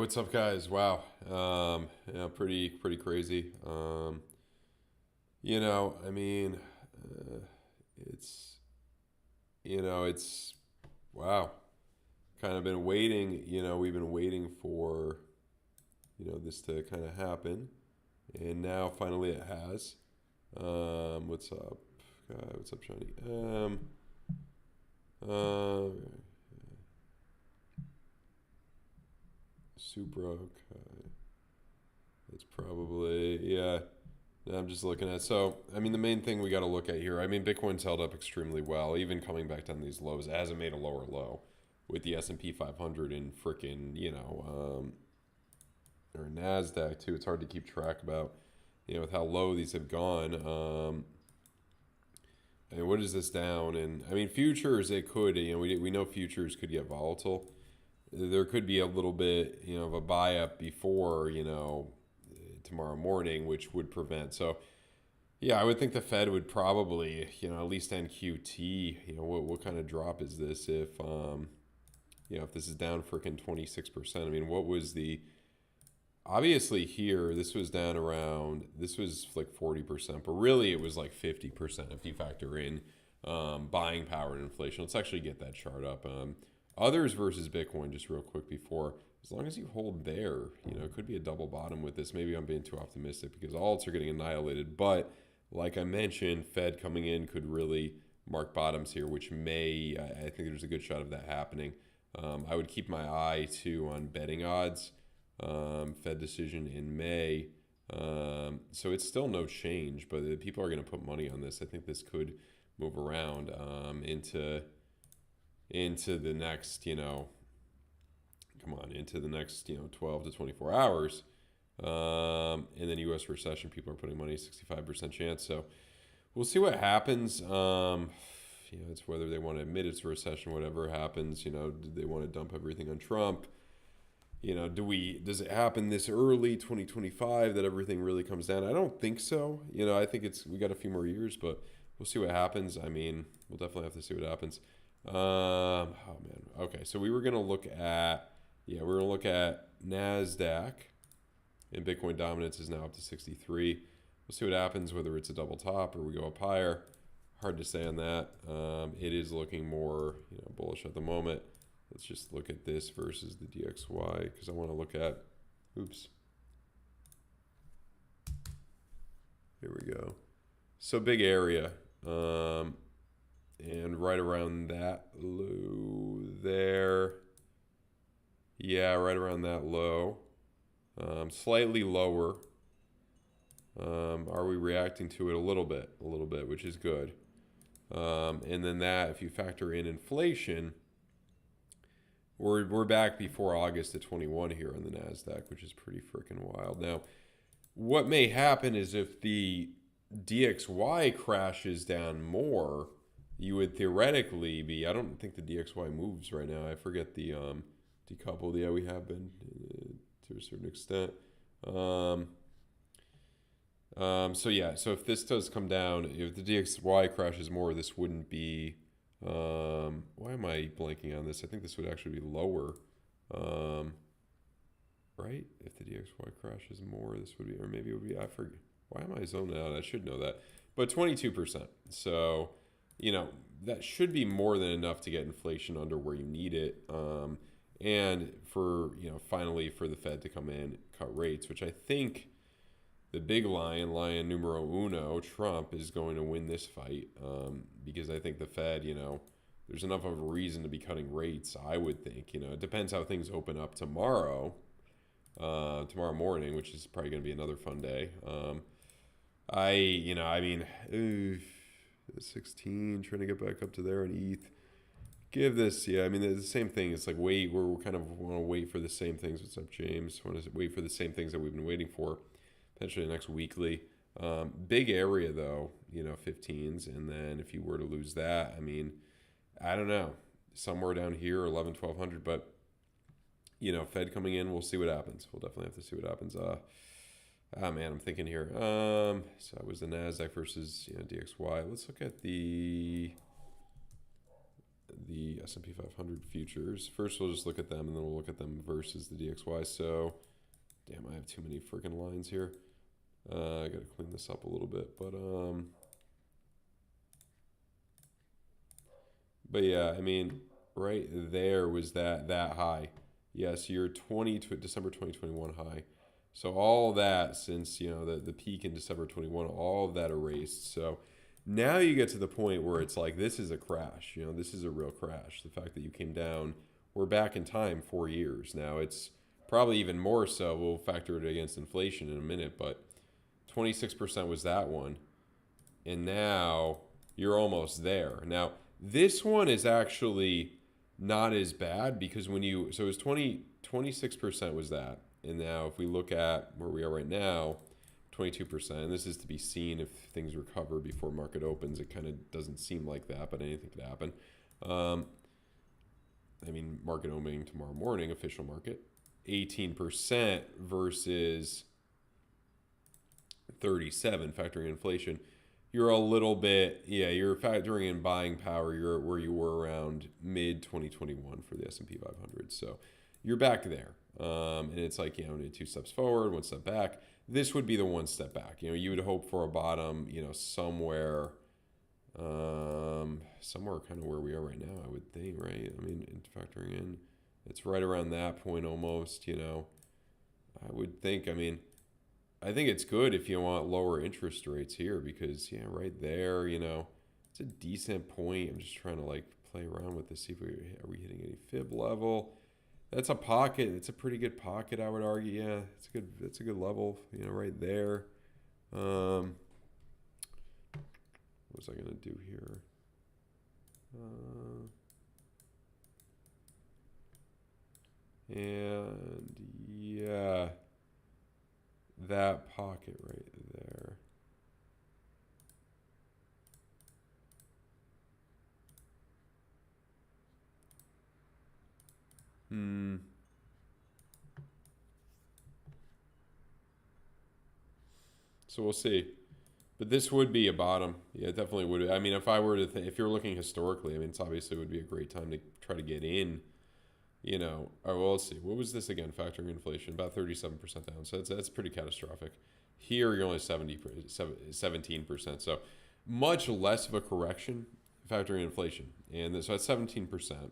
what's up, guys? Wow, yeah, pretty crazy. I mean, uh, it's it's wow. Kind of been waiting. We've been waiting for this to kind of happen, and now finally it has. What's up, guy? What's up, Johnny? Uh, Supra. Okay, it's probably yeah. I'm just looking at I mean the main thing we got to look at here. I mean Bitcoin's held up extremely well, even coming back down these lows. It hasn't made a lower low with the S&P 500 and frickin' or Nasdaq too. It's hard to keep track about with how low these have gone. And what is this down? And I mean futures, it could we know futures could get volatile. There could be a little bit of a buy up before tomorrow morning, which would prevent. So, yeah, I would think the Fed would probably, at least end QT. What kind of drop is this if this is down freaking 26%? I mean, what was obviously here, this was down around, this was like 40%, but really it was like 50% if you factor in buying power and inflation. Let's actually get that chart up. Others versus Bitcoin, just real quick before. As long as you hold there, it could be a double bottom with this. Maybe I'm being too optimistic because alts are getting annihilated. But like I mentioned, Fed coming in could really mark bottoms here, which I think there's a good shot of that happening. I would keep my eye too on betting odds. Fed decision in May. So it's still no change, but people are going to put money on this. I think this could move around into the next, into the next 12 to 24 hours. And then U.S. recession, people are putting money, 65% chance. So we'll see what happens. It's whether they want to admit it's a recession, whatever happens. Do they want to dump everything on Trump? Does it happen this early, 2025, that everything really comes down? I don't think so. I think we got a few more years, but we'll see what happens. I mean, we'll definitely have to see what happens. Oh man. Okay, so we're gonna look at Nasdaq, and Bitcoin dominance is now up to 63. We'll see what happens, whether it's a double top or we go up higher. Hard to say on that. It is looking more bullish at the moment. Let's just look at this versus the DXY because I want to look at. Oops. Here we go. So big area. And right around that low there. Yeah, right around that low. Slightly lower. Are we reacting to it a little bit, which is good. And then that, if you factor in inflation, we're back before August of 21 here on the NASDAQ, which is pretty freaking wild. Now, what may happen is if the DXY crashes down more, you would theoretically be, I don't think the DXY moves right now. I forget the decoupled. Yeah, we have been to a certain extent. So if this does come down, if the DXY crashes more, this wouldn't be, why am I blanking on this? I think this would actually be lower, right? If the DXY crashes more, this would be, or maybe it would be, I forget. Why am I zoned out? I should know that. But 22%. So, that should be more than enough to get inflation under where you need it. And for, finally for the Fed to come in, cut rates, which I think the big lion numero uno, Trump, is going to win this fight. Because I think the Fed, there's enough of a reason to be cutting rates, I would think. It depends how things open up tomorrow morning, which is probably going to be another fun day. 16, trying to get back up to there in ETH. Give this, yeah, I mean, the same thing. It's like we're kind of want to wait for the same things. What's up, James? Want to wait for the same things that we've been waiting for, potentially next weekly. Big area, though, 15s. And then if you were to lose that, I mean, I don't know, somewhere down here, 11, 1200. But, Fed coming in, we'll see what happens. We'll definitely have to see what happens. I'm thinking here. So it was the NASDAQ versus DXY. Let's look at the the S&P 500 futures. First, we'll just look at them, and then we'll look at them versus the DXY. So, damn, I have too many freaking lines here. I got to clean this up a little bit, but yeah, I mean, right there was that high. Yes, your December 2021 high. So all that since, you know, the peak in December 21, all of that erased. So now you get to the point where it's like, this is a crash. You know, this is a real crash. The fact that you came down, we're back in time 4 years. Now it's probably even more so. We'll factor it against inflation in a minute, but 26% was that one. And now you're almost there. Now, this one is actually not as bad because when you, so it was 26% was that. And now if we look at where we are right now, 22%, and this is to be seen if things recover before market opens. It kind of doesn't seem like that, but anything could happen. I mean, market opening tomorrow morning, official market, 18% versus 37, factoring inflation. You're a little bit, yeah, you're factoring in buying power. You're where you were around mid 2021 for the S&P 500. So you're back there. And it's like, you know, 2 steps forward, 1 step back. This would be the 1 step back. You know, you would hope for a bottom, you know, somewhere kind of where we are right now, I would think, right? I mean, factoring in, it's right around that point almost, you know. I would think, I mean, I think it's good if you want lower interest rates here because, yeah, right there, you know, it's a decent point. I'm just trying to, like, play around with this, see if are we hitting any fib level. That's a pocket. It's a pretty good pocket, I would argue. Yeah, it's a good level, you know, right there. What was I gonna do here? And yeah, that pocket right there. So we'll see. But this would be a bottom. Yeah, it definitely would. I mean, if I were to if you're looking historically, I mean, it's obviously would be a great time to try to get in. You know, oh, well, let's see. What was this again? Factoring inflation, about 37% down. So that's pretty catastrophic. Here, you're only 17%. So much less of a correction factoring inflation. And so that's 17%.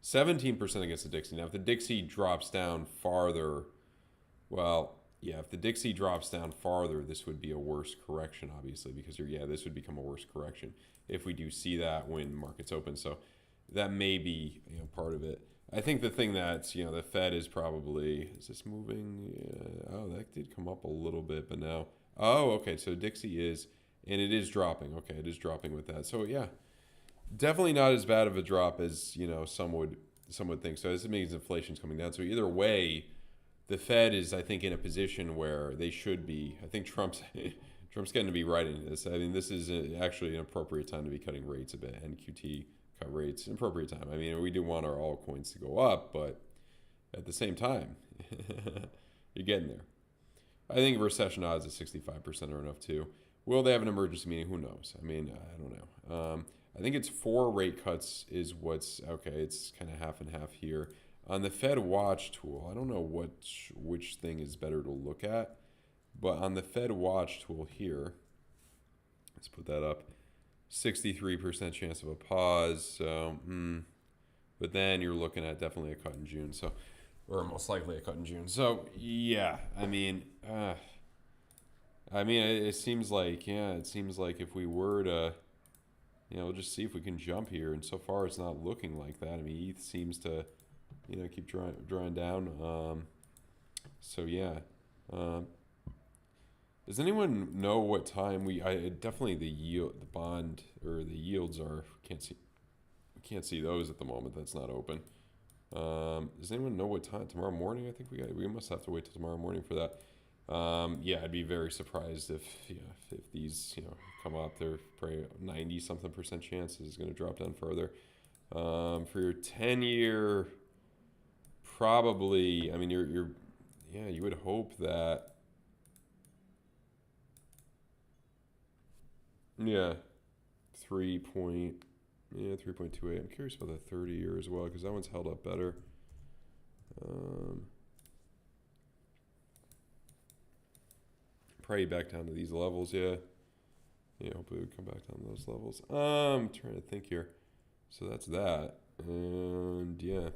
17% against the Dixie. Now, if the Dixie drops down farther, well, yeah, if the Dixie drops down farther, this would be a worse correction, obviously, because this would become a worse correction if we do see that when markets open. So that may be, you know, part of it. I think the thing that's, you know, the Fed is probably, is this moving? Yeah. Oh, that did come up a little bit, but now, oh, okay, so Dixie is, and it is dropping. Okay, it is dropping with that. So yeah, definitely not as bad of a drop as, you know, some would think. So this means inflation's coming down. So either way, the Fed is, I think, in a position where they should be. I think Trump's getting to be right in this. I mean, this is actually an appropriate time to be cutting rates a bit. NQT cut rates, an appropriate time. I mean, we do want our altcoins to go up, but at the same time, you're getting there. I think recession odds at 65% are enough too. Will they have an emergency meeting? Who knows? I mean, I don't know. I think it's 4 rate cuts is what's okay. It's kind of half and half here. On the Fed Watch tool, I don't know which thing is better to look at, but on the Fed Watch tool here, let's put that up, 63% chance of a pause. So, but then you're looking at definitely a cut in June. So, or most likely a cut in June. So, yeah, I mean, it seems like, if we were to, you know, we'll just see if we can jump here. And so far, it's not looking like that. I mean, ETH seems to, you know, keep drawing down. So yeah. Does anyone know what time definitely the bond or the yields are? We can't see those at the moment. That's not open. Does anyone know what time tomorrow morning? I think we must have to wait till tomorrow morning for that. Yeah, I'd be very surprised if these, you know, come up. They're probably 90-something% chance this is going to drop down further. For your 10-year, probably. I mean, you would hope that. Yeah, 3 point. Yeah, 3.28. I'm curious about the 30-year as well, because that one's held up better. Probably back down to these levels, yeah. Yeah, hopefully we come back down to those levels. I'm trying to think here. So that's that. And yeah.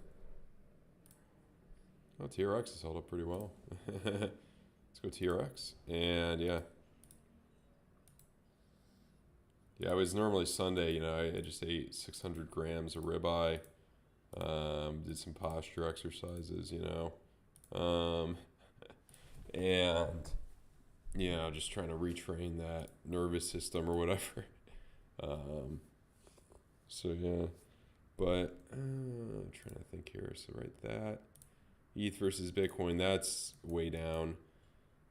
Oh, TRX has held up pretty well. Let's go TRX. And yeah. Yeah, it was normally Sunday, you know, I just ate 600 grams of ribeye. Did some posture exercises, you know. And, you know, just trying to retrain that nervous system or whatever. So yeah. But I'm trying to think here. So right, that ETH versus Bitcoin, that's way down.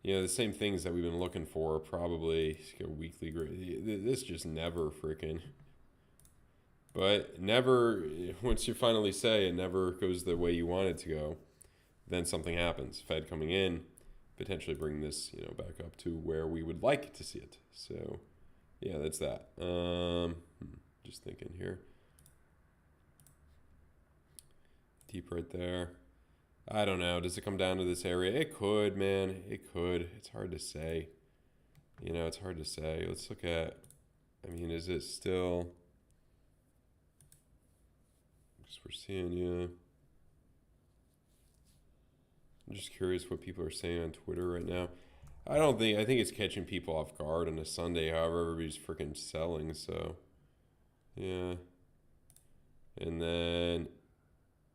You know, the same things that we've been looking for, probably a weekly grade. This just never freaking. But never, once you finally say it never goes the way you want it to go, then something happens. Fed coming in, potentially bring this, you know, back up to where we would like to see it. So, yeah, that's that. Just thinking here. Deep right there. I don't know. Does it come down to this area? It could, man. It could. It's hard to say. You know, it's hard to say. Let's look at, I mean, is it still, because we're seeing, yeah. I'm just curious what people are saying on Twitter right now. I think it's catching people off guard on a Sunday. However, everybody's freaking selling, so yeah. And then,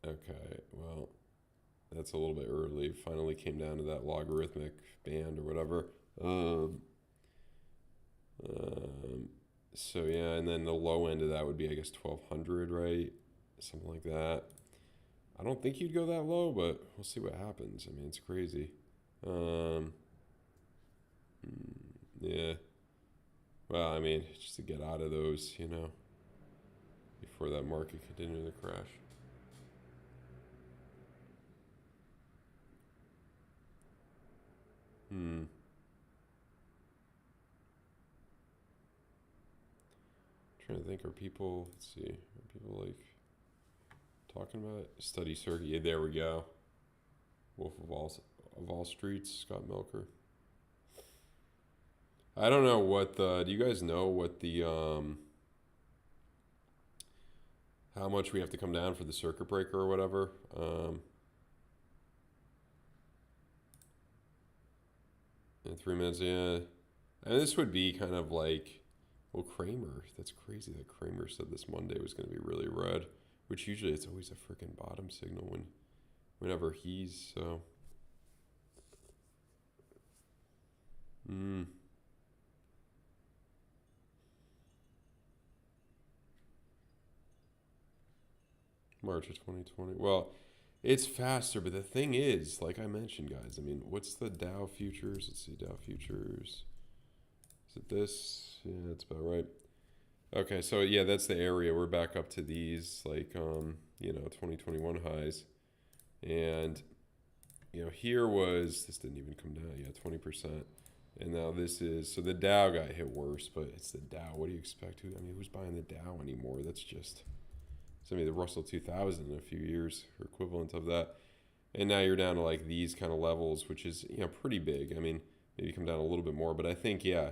okay, well, that's a little bit early. Finally came down to that logarithmic band or whatever. So yeah, and then the low end of that would be, I guess, 1200, right? Something like that. I don't think you'd go that low, but we'll see what happens. I mean, it's crazy. Yeah. Well, I mean, just to get out of those, you know, before that market continued to crash. Trying to think, are people, let's see, are people like talking about it? Study circuit? Yeah, there we go. Wolf of all Streets, Scott Milker. I don't know what the, do you guys know what the, how much we have to come down for the circuit breaker or whatever? In 3 minutes, yeah. And this would be kind of like, well, Kramer, that's crazy that Kramer said this Monday was going to be really red, which usually it's always a freaking bottom signal whenever he's, so. March of 2020. Well, it's faster, but the thing is, like I mentioned, guys, I mean, what's the Dow futures? Let's see, Dow futures. Is it this? Yeah, that's about right. Okay, so yeah, that's the area. We're back up to these, like, you know, 2021 highs. And, you know, here was, this didn't even come down, yeah, 20%. And now this is, so the Dow got hit worse, but it's the Dow. What do you expect? I mean, who's buying the Dow anymore? That's just, I mean, the Russell 2000 in a few years, or equivalent of that. And now you're down to like these kind of levels, which is, you know, pretty big. I mean, maybe come down a little bit more, but I think, yeah,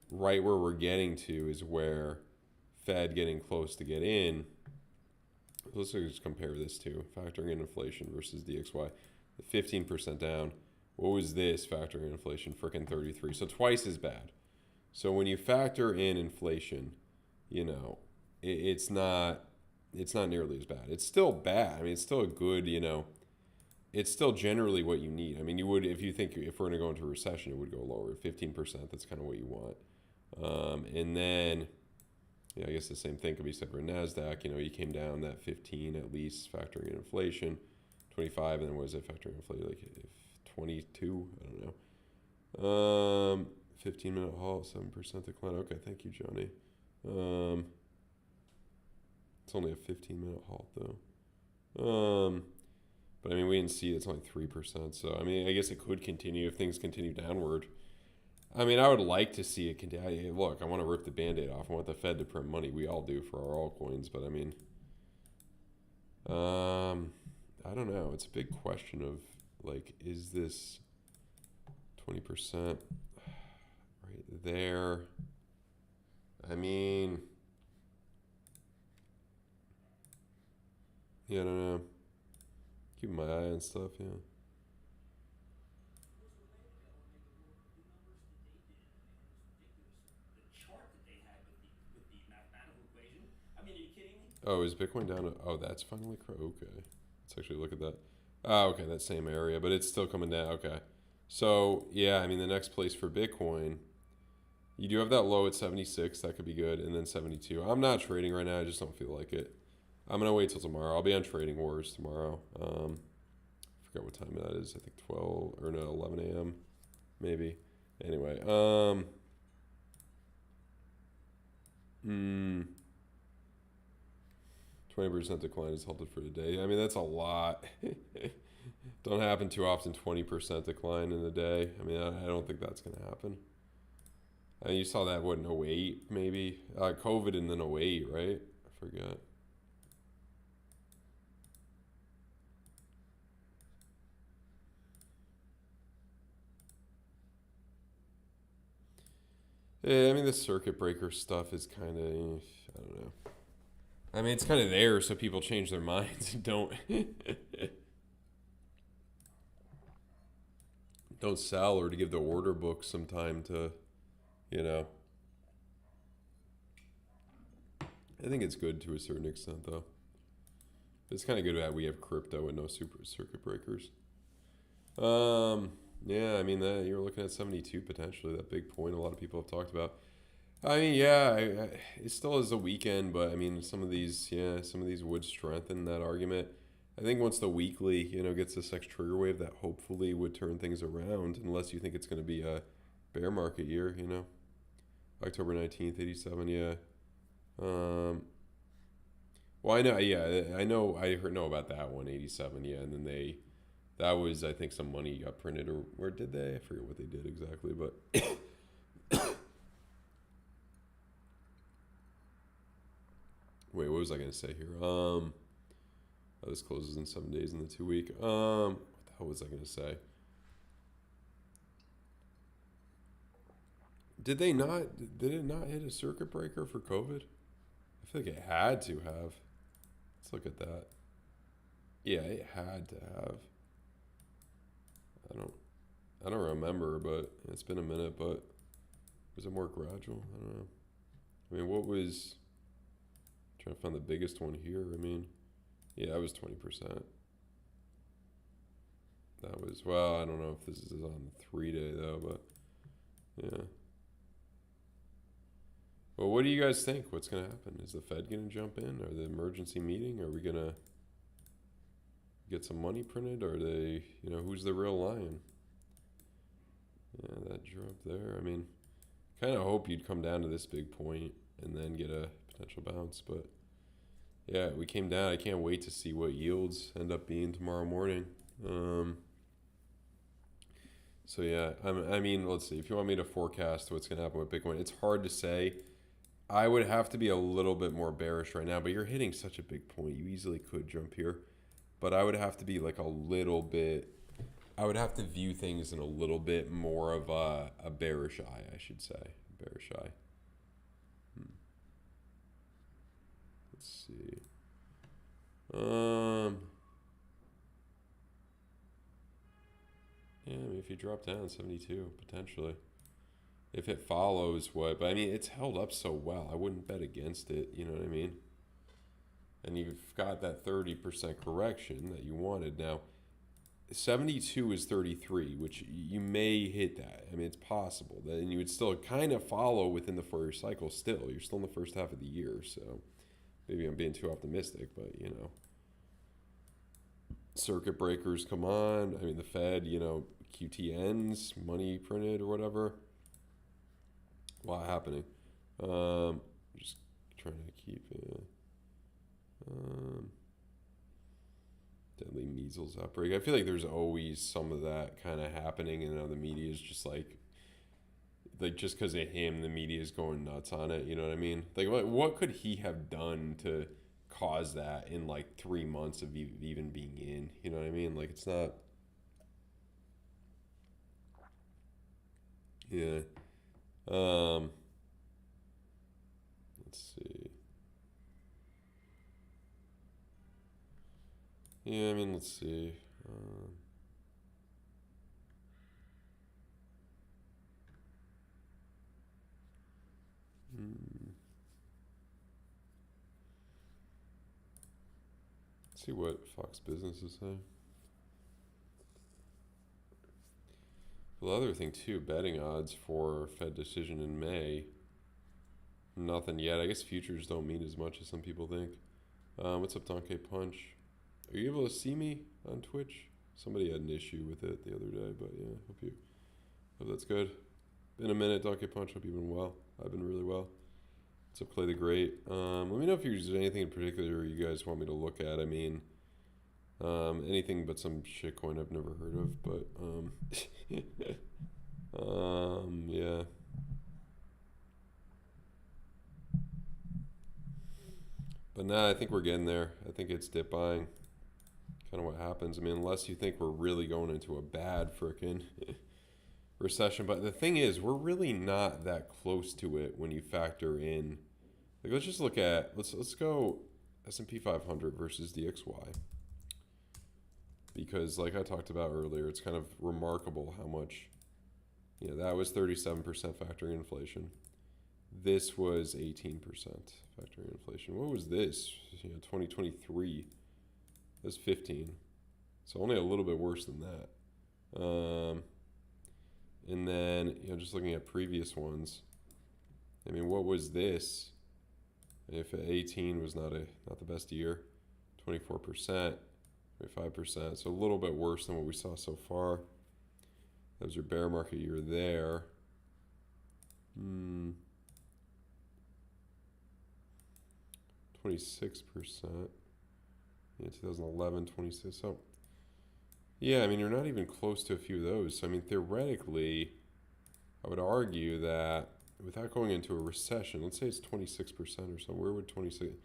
right where we're getting to is where Fed getting close to get in. Let's just compare this to factoring in inflation versus DXY. 15% down. What was this factoring in inflation? Frickin' 33. So twice as bad. So when you factor in inflation, you know, it's not nearly as bad. It's still bad. I mean, it's still a good, you know, it's still generally what you need. I mean, you would, if you think if we're going to go into a recession, it would go lower. 15%, that's kind of what you want. And then, yeah, I guess the same thing could be said for NASDAQ. You know, you came down that 15 at least, factoring in inflation, 25, and then what was it factoring in inflation? Like 22? I don't know. 15-minute halt, 7% decline. Okay, thank you, Johnny. It's only a 15-minute halt, though. But, I mean, we didn't see it's only 3%. So, I mean, I guess it could continue if things continue downward. I mean, I would like to see it continue. Look, I want to rip the Band-Aid off. I want the Fed to print money. We all do for our altcoins, but I mean, I don't know. It's a big question of like, is this 20% right there? I mean, yeah, I don't know. Keeping my eye on stuff, yeah. Oh, is Bitcoin down? Oh, that's finally okay. Let's actually look at that. Oh, okay, that same area, but it's still coming down. Okay, so yeah, I mean the next place for Bitcoin, you do have that low at 76. That could be good, and then 72. I'm not trading right now. I just don't feel like it. I'm gonna wait till tomorrow. I'll be on Trading Wars tomorrow. I forgot what time that is. I think 12 or no 11 a.m. maybe. Anyway, 20% decline is halted for today. I mean, that's a lot. Don't happen too often, 20% decline in a day. I mean, I don't think that's going to happen. You saw that, what, in 08 maybe? COVID and then 08, right? I forget. Yeah, I mean, the circuit breaker stuff is kind of, I don't know. I mean, it's kind of there so people change their minds and don't don't sell, or to give the order book some time to, you know. I think it's good to a certain extent, though. It's kind of good that we have crypto and no super circuit breakers. Yeah, I mean, you're looking at 72 potentially, that big point a lot of people have talked about. I mean, yeah, it still is a weekend, but I mean, some of these would strengthen that argument. I think once the weekly, gets this next trigger wave, that hopefully would turn things around, unless you think it's going to be a bear market year, October 19th, 87, yeah. Well, I know, yeah, know about that one, 87, yeah, and then that was, I think, some money got printed, or where did they? I forget what they did exactly, but wait, what was I going to say here? This closes in 7 days in the 2 week. What the hell was I going to say? Did it not hit a circuit breaker for COVID? I feel like it had to have. Let's look at that. Yeah, it had to have. I don't remember, but it's been a minute, but was it more gradual? I don't know. I mean, what was, trying to find the biggest one here. I mean, yeah, it was 20%. That was, well, I don't know if this is on the 3-day though, but yeah. Well, what do you guys think? What's going to happen? Is the Fed going to jump in? Or the emergency meeting? Are we going to get some money printed? Or are they, who's the real lion? Yeah, that drop there. I mean, kind of hope you'd come down to this big point and then get a potential bounce. But yeah, we came down. I can't wait to see what yields end up being tomorrow morning. So yeah, I mean, let's see. If you want me to forecast what's going to happen with Bitcoin, it's hard to say. I would have to be a little bit more bearish right now, but you're hitting such a big point. You easily could jump here. But I would have to be like a little bit, I would have to view things in a little bit more of a bearish eye, I should say. Bearish eye. Let's see. Yeah, I mean, if you drop down 72, potentially. If it follows what, but I mean, it's held up so well. I wouldn't bet against it, you know what I mean? And you've got that 30% correction that you wanted. Now, 72 is 33, which you may hit that. I mean, it's possible. Then you would still kind of follow within the 4-year cycle still. You're still in the first half of the year, so maybe I'm being too optimistic, but, circuit breakers come on. I mean, the Fed, QTNs, money printed or whatever. A lot happening. Just trying to keep deadly measles outbreak. I feel like there's always some of that kind of happening, and the media is just like, like just because of him, the media is going nuts on it. You know what I mean? Like, what could he have done to cause that in like 3 months of even being in? You know what I mean? Like, it's not. Yeah. Um. Let's see. Yeah, I mean, let's see. Hmm. Let's see what Fox Business is saying. The other thing too, betting odds for Fed decision in May. Nothing yet. I guess futures don't mean as much as some people think. What's up, Donkey Punch? Are you able to see me on Twitch? Somebody had an issue with it the other day, but yeah, hope that's good. Been a minute, Donkey Punch. Hope you've been well. I've been really well. What's up, Clay the Great? Let me know if there's anything in particular you guys want me to look at. I mean, anything but some shitcoin I've never heard of, but yeah. But nah, I think we're getting there. I think it's dip buying. Kind of what happens. I mean, unless you think we're really going into a bad frickin' recession. But the thing is, we're really not that close to it when you factor in. Like, let's just look at let's go S&P 500 versus DXY. Because, like I talked about earlier, it's kind of remarkable how much. You know, that was 37% factoring inflation. This was 18% factoring inflation. What was this? 2023. That's 15. So only a little bit worse than that. And then, just looking at previous ones. I mean, what was this? If 18 was not the best year, 24%, 25%. So a little bit worse than what we saw so far. That was your bear market year there. 26%. Yeah, 2011, 26. So, yeah, I mean, you're not even close to a few of those. So, I mean, theoretically, I would argue that without going into a recession, let's say it's 26% or so, where would 26?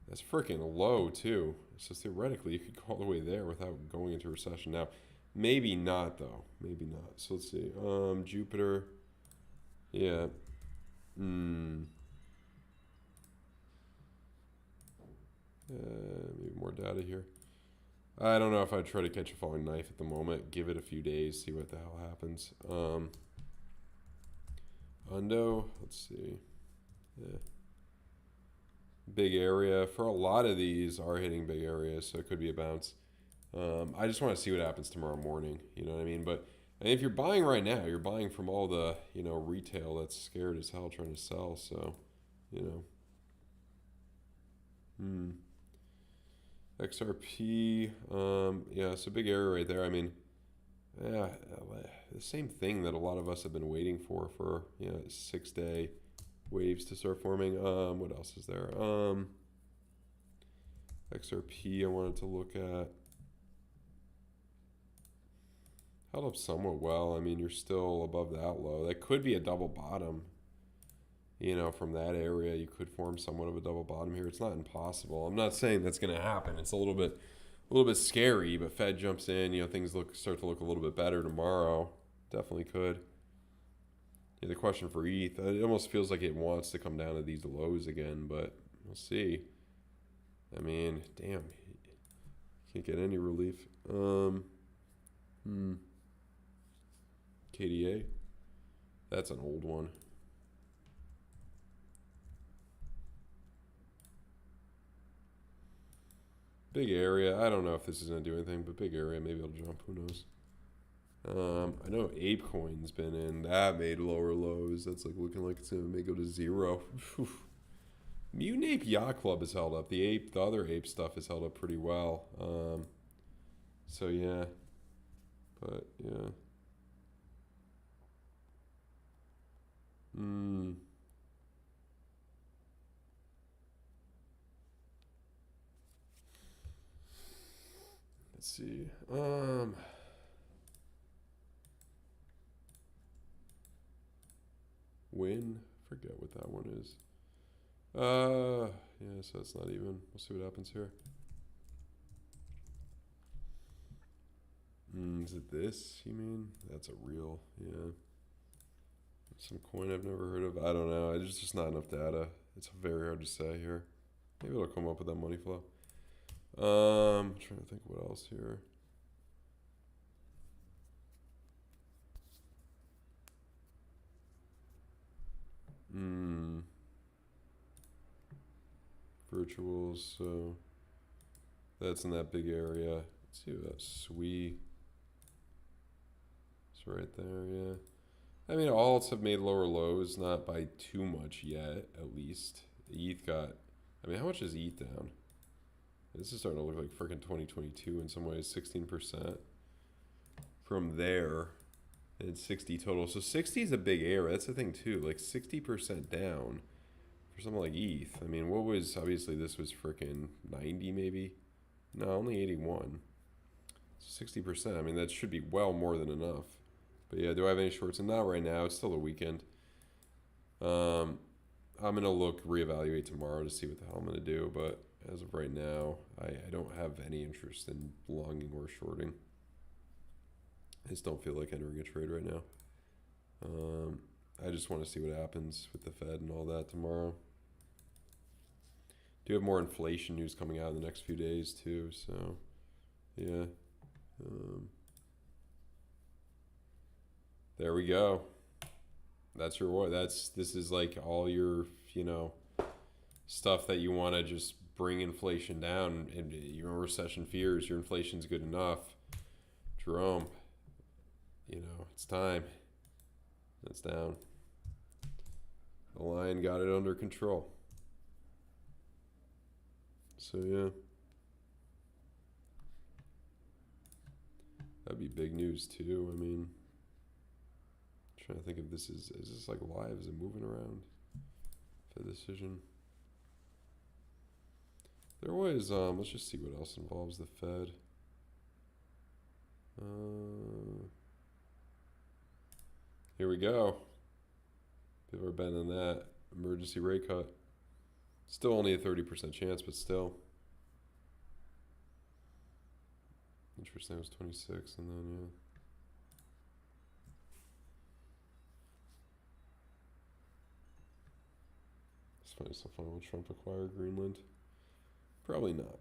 That's freaking low, too. So, theoretically, you could go all the way there without going into a recession. Now, maybe not, though. Maybe not. So, let's see. Jupiter. Yeah. Maybe more data here. I don't know if I'd try to catch a falling knife at the moment. Give it a few days, see what the hell happens. Undo, let's see. Yeah. Big area. For a lot of these are hitting big areas, so it could be a bounce. I just want to see what happens tomorrow morning. You know what I mean? But if you're buying right now, you're buying from all the, retail that's scared as hell trying to sell. So, XRP, yeah, so big area right there. I mean, yeah, the same thing that a lot of us have been waiting for 6-day waves to start forming. What else is there? XRP I wanted to look at. Held up somewhat well. I mean, you're still above that low. That could be a double bottom. From that area, you could form somewhat of a double bottom here. It's not impossible. I'm not saying that's going to happen. It's a little bit scary, but Fed jumps in. Things start to look a little bit better tomorrow. Definitely could. Yeah, the question for ETH, it almost feels like it wants to come down to these lows again, but we'll see. I mean, damn, can't get any relief. KDA, that's an old one. Big area. I don't know if this is going to do anything, but big area. Maybe it'll jump. Who knows? I know ApeCoin's been in. That made lower lows. That's looking like it's going to may go to zero. Mutant Ape Yacht Club has held up. The other ape stuff has held up pretty well. So yeah. But yeah. Let's see. Win. Forget what that one is. Yeah, so it's not even. We'll see what happens here. Is it this, you mean? That's a real, yeah. Some coin I've never heard of. I don't know. There's just not enough data. It's very hard to say here. Maybe it'll come up with that money flow. I'm trying to think what else here. Virtuals, so that's in that big area. Let's see what that SWE. It's right there, yeah. I mean, alts have made lower lows, not by too much yet, at least. ETH got, I mean, how much is ETH down? This is starting to look like freaking 2022 in some ways, 16%. From there, and 60 total. So 60 is a big error. That's the thing too, like 60% down for something like ETH. I mean, what was, obviously this was freaking 90 maybe? No, only 81. 60%, I mean, that should be well more than enough. But yeah, do I have any shorts? And not right now, it's still a weekend. I'm gonna look, reevaluate tomorrow to see what the hell I'm gonna do, but as of right now, I don't have any interest in longing or shorting. I just don't feel like entering a trade right now. I just want to see what happens with the Fed and all that tomorrow. Do have more inflation news coming out in the next few days too, so yeah. There we go. That's your what? This is like all your, you know, stuff that you want to just bring inflation down. And your recession fears, your inflation's good enough. Jerome, you know, it's time. It's down. The line got it under control. So yeah. That'd be big news too. I mean, I'm trying to think if this is this like live? Is it moving around? For the decision. There was, let's just see what else involves the Fed. Here we go. People are betting on that. Emergency rate cut. Still only a 30% chance, but still. Interesting, it was 26, and then, yeah. It's funny, so funny. Will Trump acquire Greenland? Probably not.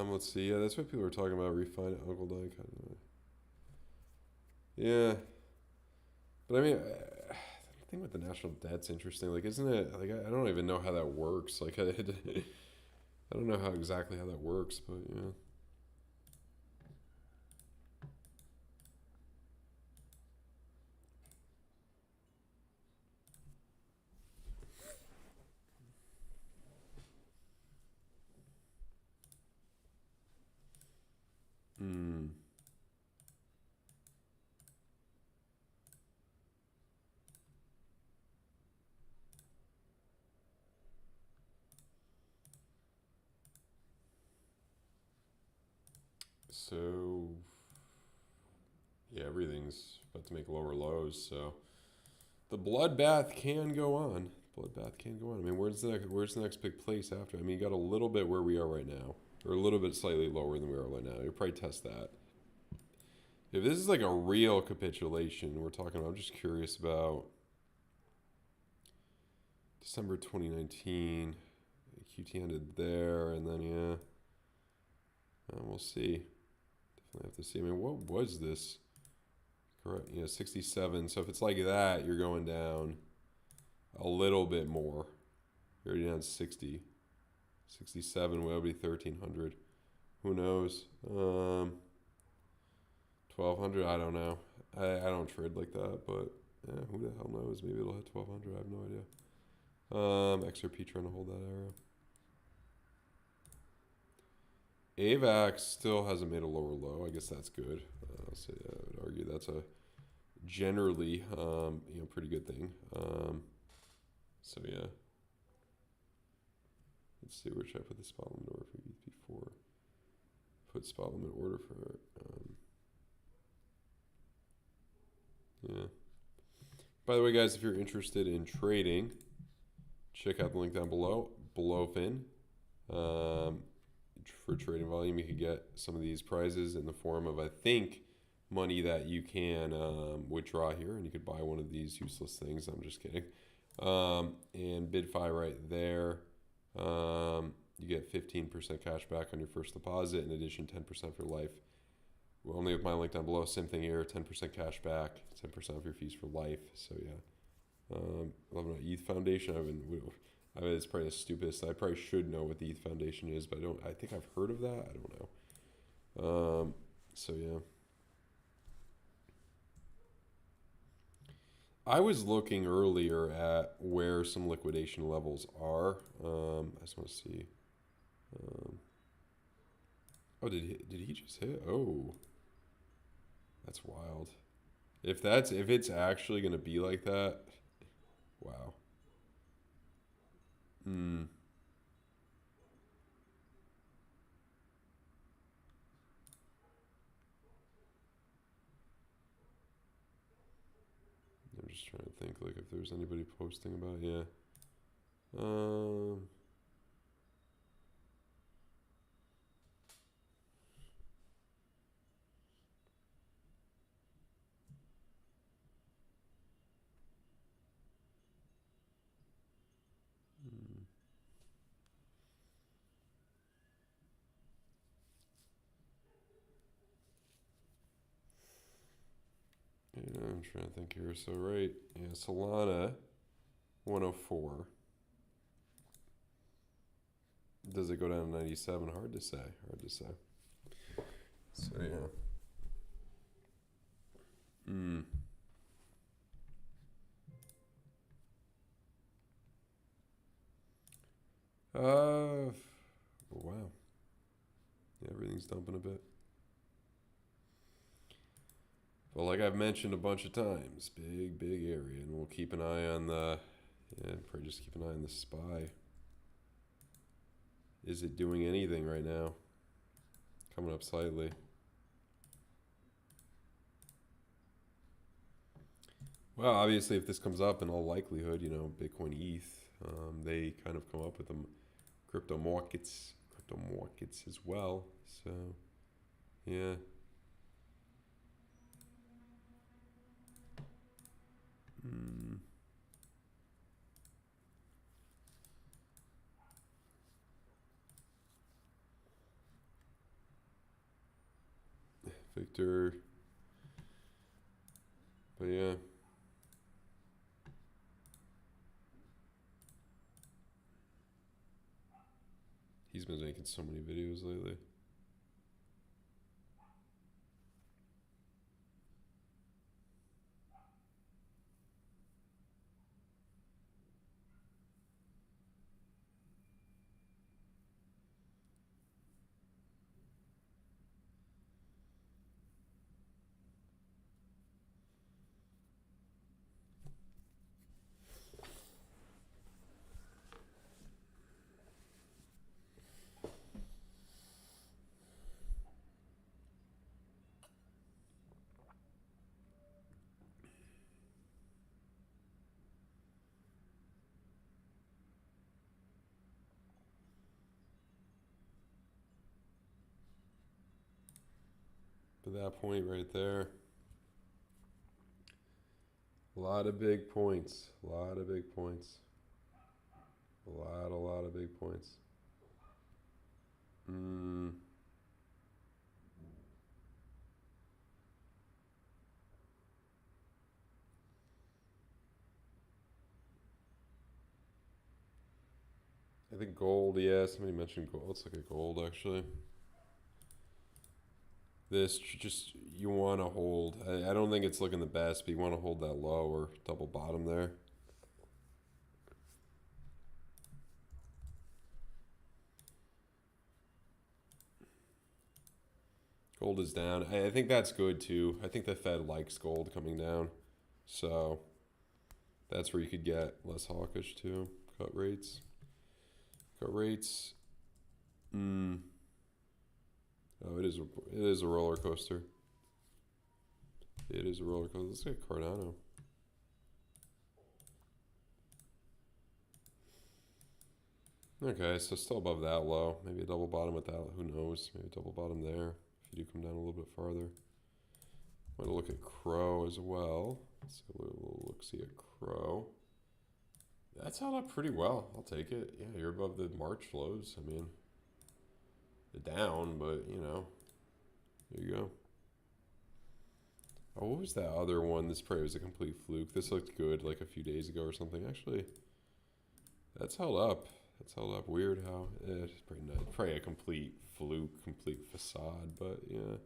Let's see. Yeah, that's what people were talking about. Refine Uncle Dyke. Yeah. But I mean, the thing with the national debt's interesting. Like, isn't it? Like, I don't even know how that works. Like, I don't know how exactly how that works, but yeah. So, yeah, everything's about to make lower lows. So, the bloodbath can go on. Bloodbath can go on. I mean, where's the next big place after? I mean, you got a little bit where we are right now, or a little bit slightly lower than we are right now. You'll probably test that. If this is like a real capitulation, we're talking about, I'm just curious about December 2019. QT ended there, and then, yeah. We'll see. Definitely have to see. I mean, what was this? Correct. Yeah, 67. So if it's like that, you're going down a little bit more. You're already down 60. 67 will be 1,300. Who knows? 1,200. I don't know. I don't trade like that, but yeah, who the hell knows? Maybe it'll hit 1,200. I have no idea. XRP trying to hold that area. AVAX still hasn't made a lower low. I guess that's good. I would argue that's a generally, pretty good thing. So yeah. Let's see, where should I put the spot limit order for ETH before? Put spot limit order for Yeah. By the way, guys, if you're interested in trading, check out the link down below, BloFin. For trading volume, you could get some of these prizes in the form of, I think, money that you can withdraw here, and you could buy one of these useless things. I'm just kidding. And BYDFI right there. You get 15% cash back on your first deposit. In addition, 10% for life. Well, only with my link down below. Same thing here. 10% cash back. 10% of your fees for life. So yeah. Love it. ETH Foundation. I mean, it's probably the stupidest. I probably should know what the ETH Foundation is, but I don't. I think I've heard of that. I don't know. So yeah. I was looking earlier at where some liquidation levels are. I just want to see. Oh, did he just hit? Oh, that's wild. If it's actually gonna be like that, wow. Hmm. I'm just trying to think like if there's anybody posting about it. Yeah. Um. hmm. Yeah, I'm trying to think here. So right, yeah, Solana, 104. Does it go down to 97? Hard to say. Hard to say. So yeah. Hmm. Oh, wow. Yeah, everything's dumping a bit. But like I've mentioned a bunch of times, big area, and we'll keep an eye on the. Yeah, probably just keep an eye on the SPY. Is it doing anything right now? Coming up slightly. Well, obviously, if this comes up, in all likelihood, Bitcoin, ETH, they kind of come up with them crypto markets as well. So, yeah. Mm. Victor, but yeah. He's been making so many videos lately. But that point right there, a lot of big points. A lot of big points. A lot of big points. Mm. I think gold, yeah, somebody mentioned gold. Let's look at gold actually. This just, you want to hold. I don't think it's looking the best, but you want to hold that low or double bottom there. Gold is down. I think that's good too. I think the Fed likes gold coming down. So that's where you could get less hawkish too. Cut rates. Cut rates. Mm. Oh, it is a roller coaster. It is a roller coaster. Let's get Cardano. Okay, so still above that low. Maybe a double bottom at that. Who knows? Maybe a double bottom there. If you do come down a little bit farther. Want to look at Crow as well. Let's see a little look-see at Crow. That's held up pretty well. I'll take it. Yeah, you're above the March lows. I mean, they're down, but you know, there you go. Oh, what was that other one? This probably was a complete fluke. This looked good like a few days ago or something. Actually, that's held up. That's held up. Weird how it's pretty nice. Probably a complete fluke, complete facade, but yeah.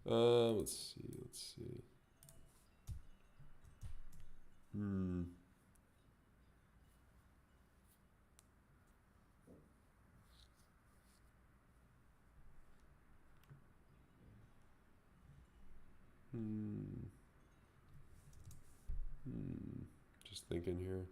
Let's see. Just thinking here.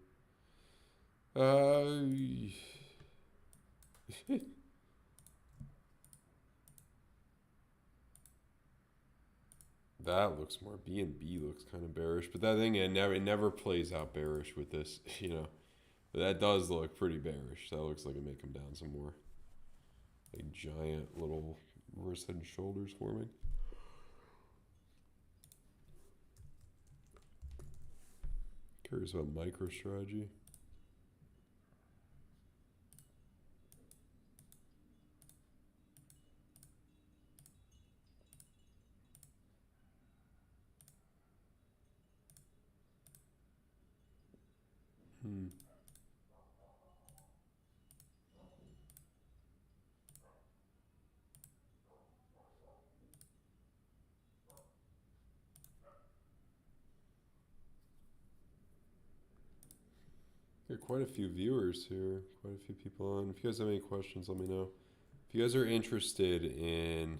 That looks more B&B looks kind of bearish, but that thing it never plays out bearish with this, you know. But that does look pretty bearish. That looks like it may come down some more. Like giant little wrist head and shoulders forming. Curious about MicroStrategy. Got quite a few viewers here, quite a few people on. If you guys have any questions, let me know. If you guys are interested in,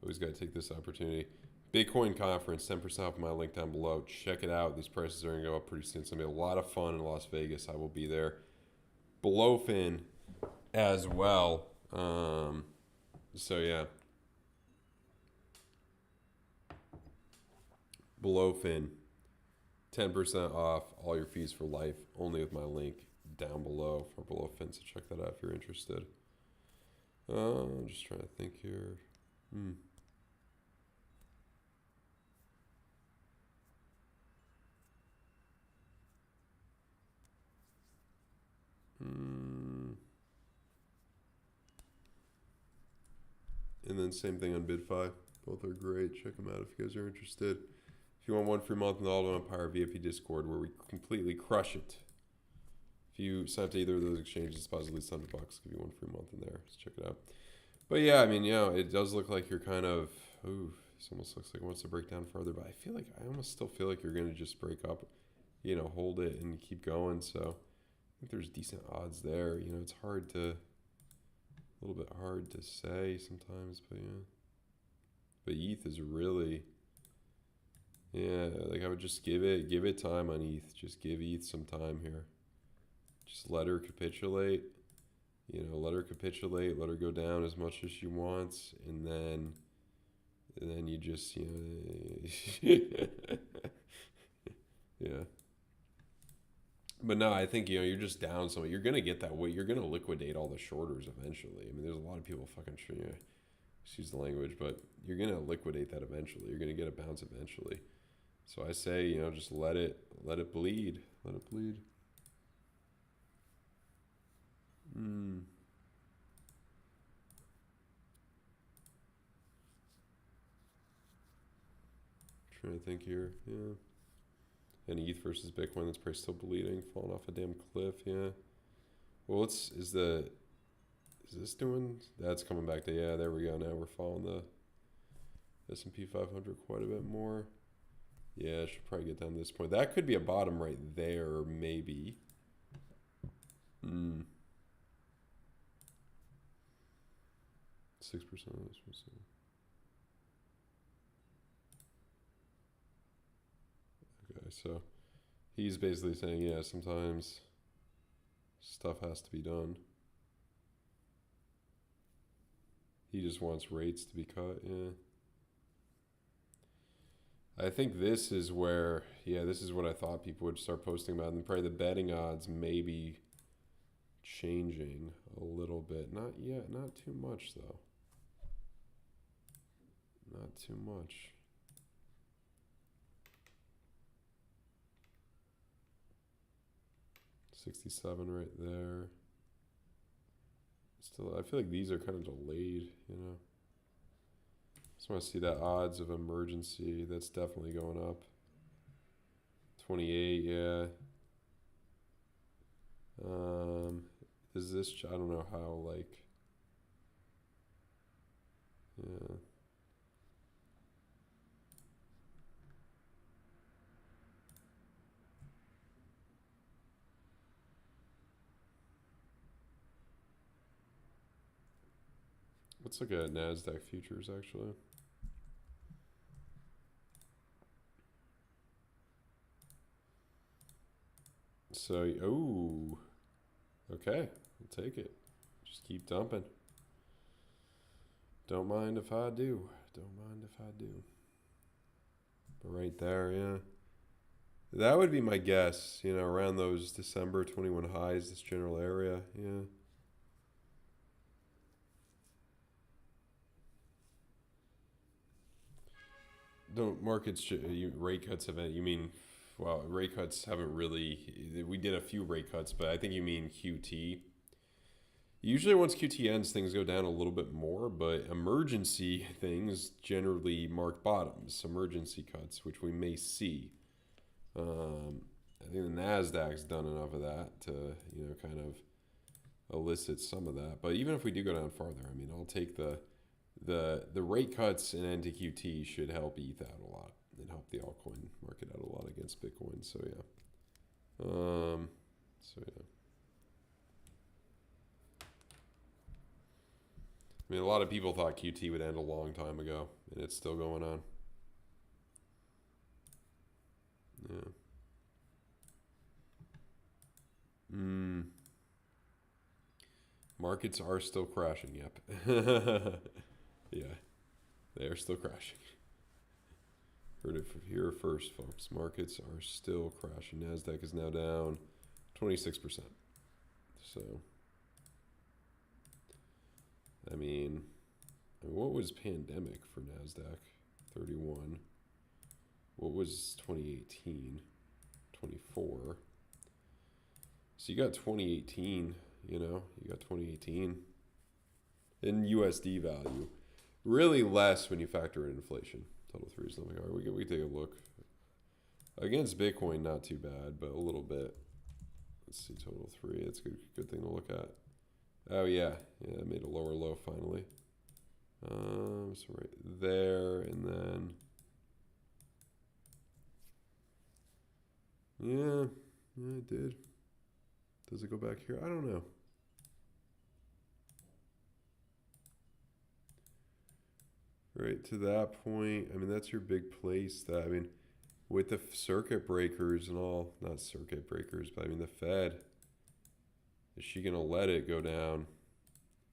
always got to take this opportunity. Bitcoin conference, 10% off my link down below. Check it out. These prices are going to go up pretty soon. It's going to be a lot of fun in Las Vegas. I will be there. BloFin as well. So yeah. BloFin. 10% off all your fees for life, only with my link down below for BloFin. So check that out if you're interested. I'm just trying to think here. And then same thing on BidFi. Both are great. Check them out if you guys are interested. If you want one free month in the Aldo Empire VIP Discord, where we completely crush it. If you sign up to either of those exchanges, deposit at least $100. Give you one free month in there. Let's check it out. But yeah, I mean, you know, it does look like you're kind of. Ooh, this almost looks like it wants to break down further. But I almost still feel like you're going to just break up, you know, hold it and keep going. So I think there's decent odds there. You know, it's hard to. A little bit hard to say sometimes, but yeah. But ETH is really, yeah, like I would just give it time on ETH. Just give ETH some time here. Just let her capitulate. You know, let her capitulate. Let her go down as much as she wants, and then you just, you know, yeah. But no, I think, you know, you're just down so you're going to get that way. You're going to liquidate all the shorters eventually. I mean, there's a lot of people fucking, you know, excuse the language, but you're going to liquidate that eventually. You're going to get a bounce eventually. So I say, you know, just let it bleed. Let it bleed. Trying to think here, yeah. And ETH versus Bitcoin, that's probably still bleeding, falling off a damn cliff, yeah. Well, is this doing, that's coming back to, yeah, there we go. Now we're following the S&P 500 quite a bit more. Yeah, I should probably get down to this point. That could be a bottom right there, maybe. 6%. Okay, so he's basically saying, yeah, sometimes stuff has to be done. He just wants rates to be cut, yeah. I think this is where, yeah, this is what I thought people would start posting about, and probably the betting odds maybe changing a little bit. Not yet, not too much though. Not too much. $67 right there. Still, I feel like these are kind of delayed, you know. Just want to see that odds of emergency. That's definitely going up. 28, yeah. Is this, I don't know how, like, yeah. Let's look at NASDAQ futures, actually. So, oh, okay, I'll take it. Just keep dumping. Don't mind if I do. Don't mind if I do. But right there, yeah. That would be my guess, you know, around those December 21 highs, this general area, yeah. Don't markets, rate cuts haven't, you mean, well, rate cuts haven't really, we did a few rate cuts, but I think you mean QT. Usually once QT ends, things go down a little bit more, but emergency things generally mark bottoms, emergency cuts, which we may see. I think the NASDAQ's done enough of that to, you know, kind of elicit some of that. But even if we do go down farther, I mean, I'll take the rate cuts and NTQT should help ETH out a lot and help the altcoin market out a lot against Bitcoin. So yeah. So yeah. I mean, a lot of people thought QT would end a long time ago, and it's still going on. Yeah. Markets are still crashing, yep. Yeah, they are still crashing. Heard it here first, folks. Markets are still crashing. NASDAQ is now down 26%. So, I mean, what was pandemic for NASDAQ? 31. What was 2018? 24. So you got 2018, you know, you got 2018 in USD value. Really less when you factor in inflation. Total 3 is something. All right, we take a look. Against Bitcoin, not too bad, but a little bit. Let's see, total 3. That's a good thing to look at. Oh yeah, yeah, it made a lower low finally. So right there, and then yeah, it did. Does it go back here? I don't know. Right to that point, I mean, that's your big place. That, I mean, with the circuit breakers and all, not circuit breakers, but I mean the Fed, is she gonna let it go down?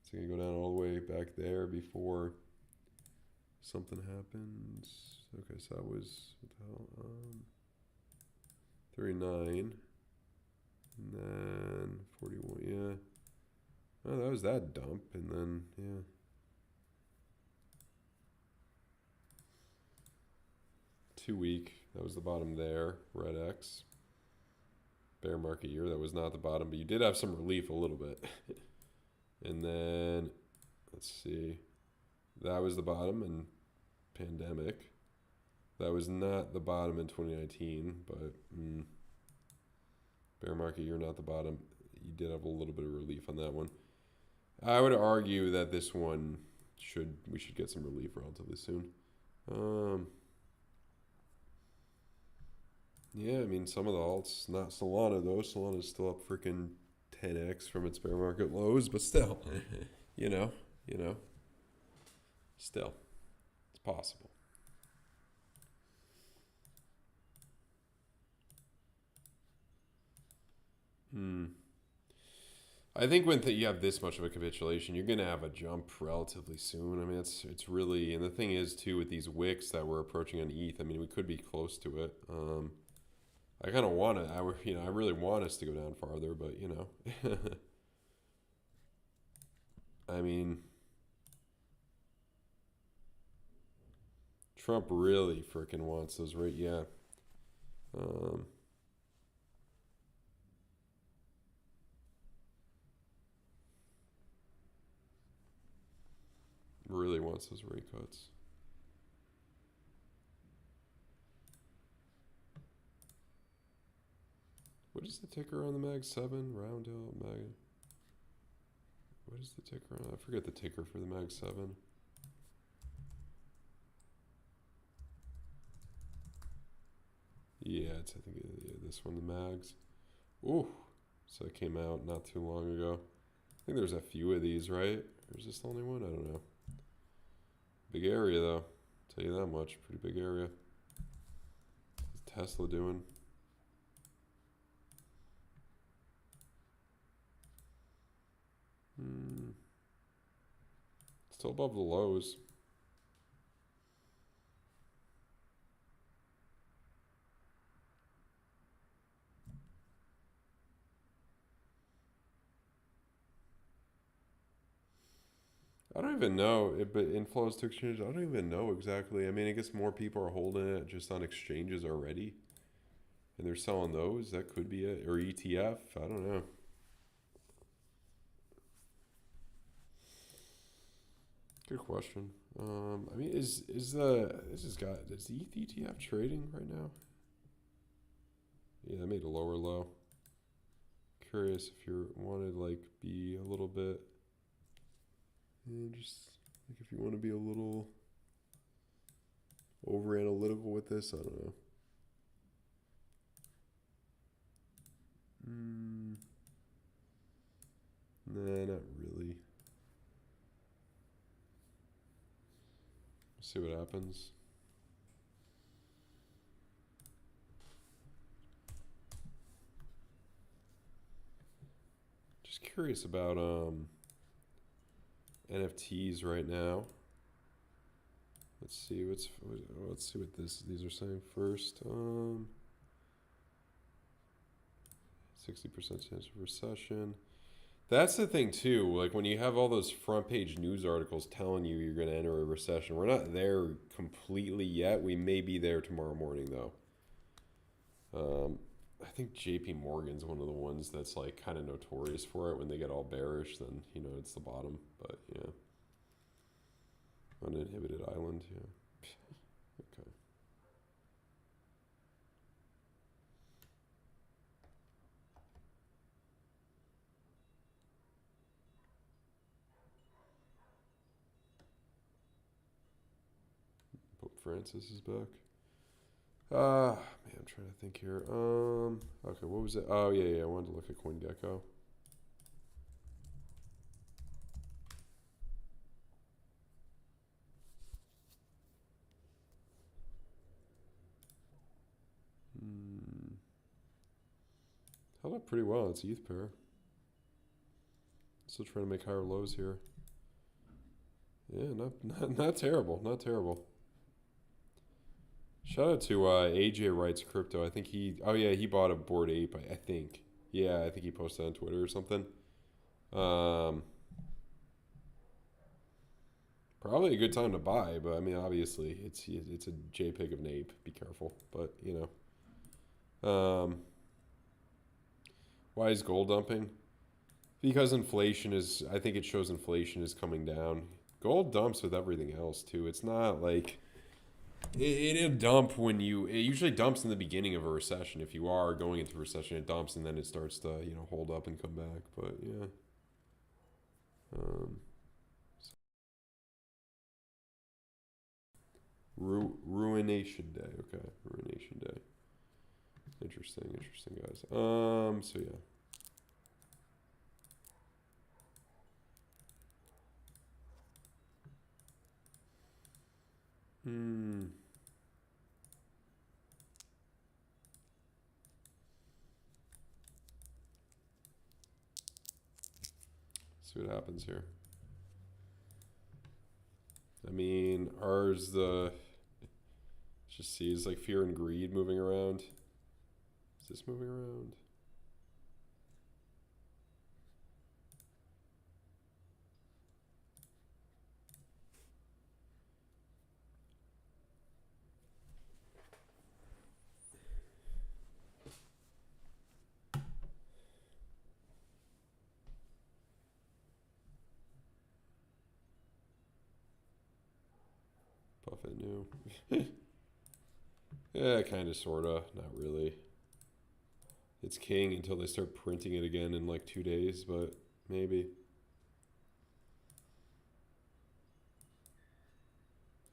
It's gonna go down all the way back there before something happens. Okay, so that was, what the hell? 39, and then 41. Yeah. Oh, that was that dump, and then yeah. Week, that was the bottom there. Red X. Bear market year, that was not the bottom, but you did have some relief a little bit. And then, let's see, that was the bottom in pandemic. That was not the bottom in 2019, but bear market year, not the bottom. You did have a little bit of relief on that one. I would argue that this one we should get some relief relatively soon. Yeah, I mean, some of the alts, not Solana though. Solana's still up freaking 10x from its bear market lows, but still, you know, still, it's possible. I think when you have this much of a capitulation, you're going to have a jump relatively soon. I mean, it's really, and the thing is too with these wicks that we're approaching on ETH. I mean, we could be close to it. I kind of want to, I really want us to go down farther, but you know, I mean, Trump really freaking wants those, right? Yeah. Um, really wants those rate cuts. What is the ticker on the Mag 7? Roundhill Mag. What is the ticker on? I forget the ticker for the Mag 7. Yeah, it's I think this one, the Mags. Ooh, so it came out not too long ago. I think there's a few of these, right? Or is this the only one? I don't know. Big area though. I'll tell you that much. Pretty big area. What's Tesla doing? Still above the lows. I don't even know if it inflows to exchanges. I don't even know exactly. I mean, I guess more people are holding it just on exchanges already, and they're selling those. That could be it, or ETF. I don't know. Good question. I mean, is the ETH ETF trading right now? Yeah, I made a lower low. Curious if you wanted like be a little bit, just like if you want to be a little over analytical with this. I don't know. Nah, not really. See what happens. Just curious about NFTs right now. Let's see what these are saying first. 60% chance of recession. That's the thing too. Like when you have all those front page news articles telling you you're going to enter a recession, we're not there completely yet. We may be there tomorrow morning though. I think JP Morgan's one of the ones that's like kind of notorious for it. When they get all bearish, then you know it's the bottom. But yeah, uninhibited island. Yeah. Okay. Pope Francis is back. Man, I'm trying to think here. Okay, what was it? Oh yeah, I wanted to look at CoinGecko. Held up pretty well. It's ETH pair. Still trying to make higher lows here. Yeah, not terrible. Not terrible. Shout out to AJ Writes Crypto. I think he bought a Bored Ape. I think. Yeah, I think he posted on Twitter or something. Probably a good time to buy, but I mean, obviously, it's a JPEG of an ape. Be careful, but you know. Why is gold dumping? Because inflation is. I think it shows inflation is coming down. Gold dumps with everything else too. It's not like it'll dump when it usually dumps in the beginning of a recession. If you are going into a recession, it dumps and then it starts to hold up and come back. But yeah. Ruination Day. Okay, Ruination Day. Interesting, guys. So yeah. see what happens here. I mean, let's just see, is like fear and greed moving around? Is this moving around? Buffett knew. Yeah, kind of, sort of. Not really. It's king until they start printing it again in like 2 days, but maybe.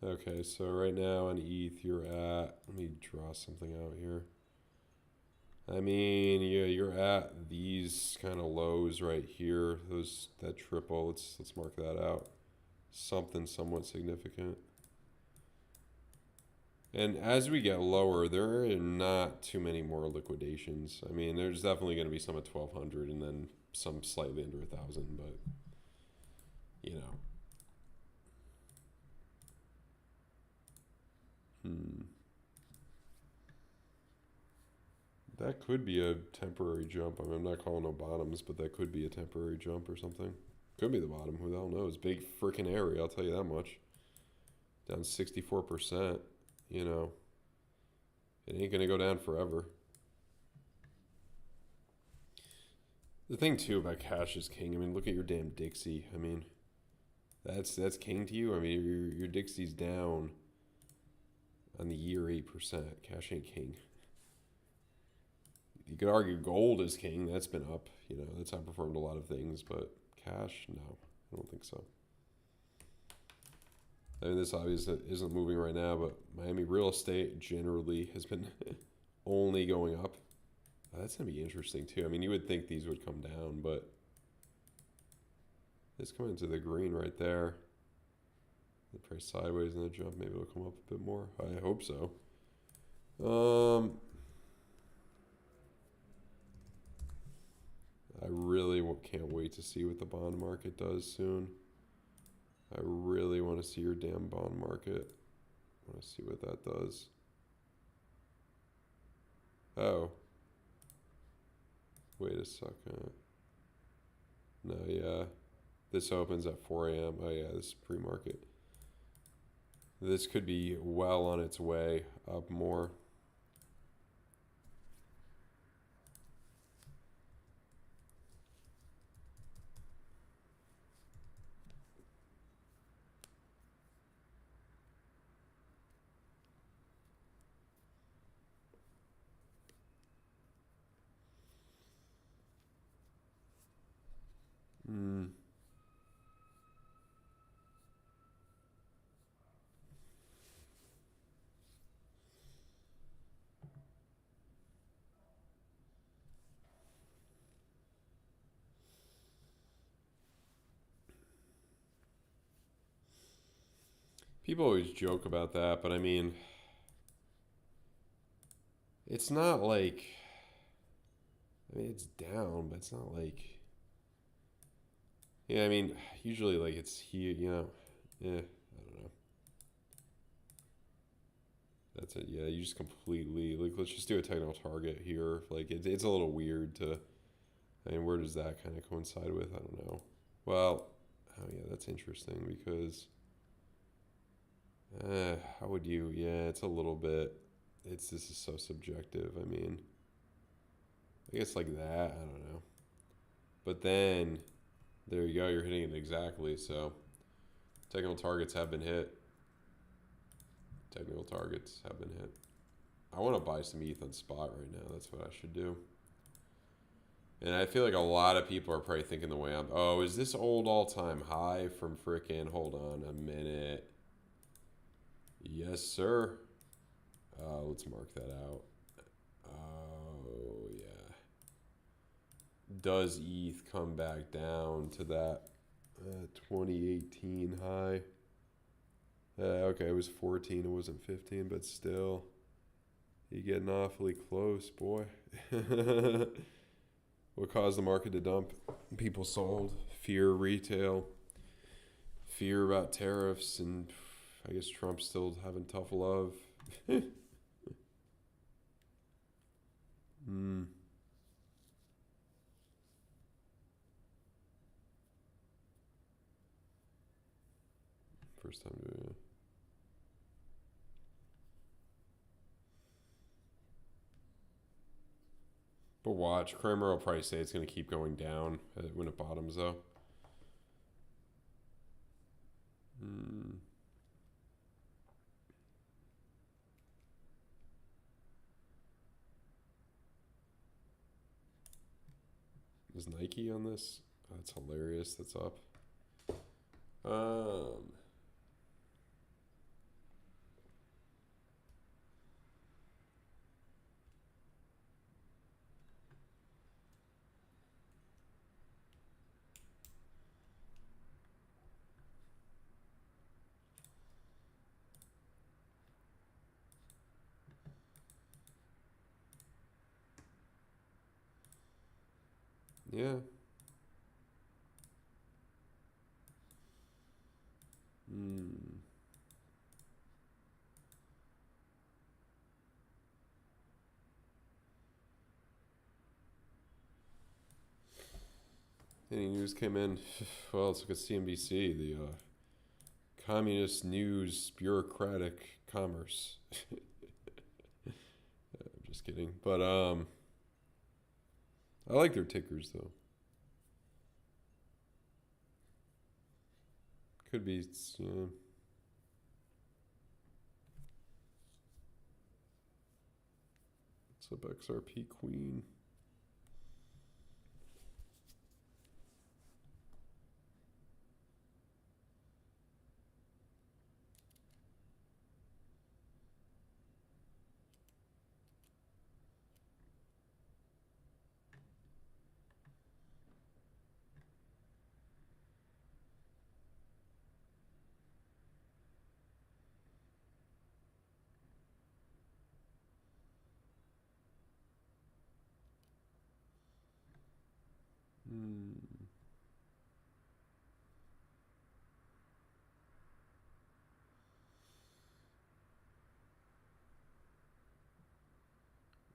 Okay, so right now on ETH you're at, let me draw something out here. I mean, yeah, you're at these kind of lows right here. That triple, let's mark that out. Something somewhat significant. And as we get lower, there are not too many more liquidations. I mean, there's definitely going to be some at 1,200 and then some slightly under 1,000, but you know. That could be a temporary jump. I mean, I'm not calling no bottoms, but that could be a temporary jump or something. Could be the bottom. Who the hell knows? Big freaking area, I'll tell you that much. Down 64%, you know. It ain't going to go down forever. The thing, too, about cash is king. I mean, look at your damn Dixie. I mean, that's king to you? I mean, your Dixie's down on the year 8%. Cash ain't king. You could argue gold is king. That's been up. You know, that's outperformed a lot of things. But cash, no. I don't think so. I mean, this obviously isn't moving right now, but Miami real estate generally has been only going up. That's going to be interesting, too. I mean, you would think these would come down, but it's coming into the green right there. The price sideways and the jump. Maybe it'll come up a bit more. I hope so. I really can't wait to see what the bond market does soon. I really want to see your damn bond market. I want to see what that does. Oh. Wait a second. No, yeah. This opens at 4 a.m. Oh, yeah, this is pre-market. This could be well on its way up more. People always joke about that, but I mean, it's not like, I mean, it's down, but it's not like, yeah, I mean, usually like it's here, you know, I don't know. That's it, yeah, you just completely, like, let's just do a technical target here. Like, it's a little weird to, I mean, where does that kind of coincide with? I don't know. Well, oh yeah, that's interesting because, how would you, yeah, it's a little bit, this is so subjective. I mean, I guess like that, I don't know. But then, there you go, you're hitting it exactly, so technical targets have been hit. Technical targets have been hit. I want to buy some ETH on spot right now. That's what I should do. And I feel like a lot of people are probably thinking the way I'm, oh, is this old all-time high from frickin', hold on a minute. Yes, sir. Let's mark that out. Oh, yeah. Does ETH come back down to that 2018 high? Okay, it was 14, it wasn't 15, but still. You're getting awfully close, boy. What caused the market to dump? People sold. fear retail, fear about tariffs, and I guess Trump's still having tough love. First time to. But watch, Kramer will probably say it's going to keep going down when it bottoms, though. Is Nike on this? Oh, that's hilarious. That's up. Yeah. Any news came in? Well, let's look at CNBC, the Communist News Bureaucratic Commerce. I'm just kidding. But I like their tickers, though. Could be, yeah. What's up, XRP Queen?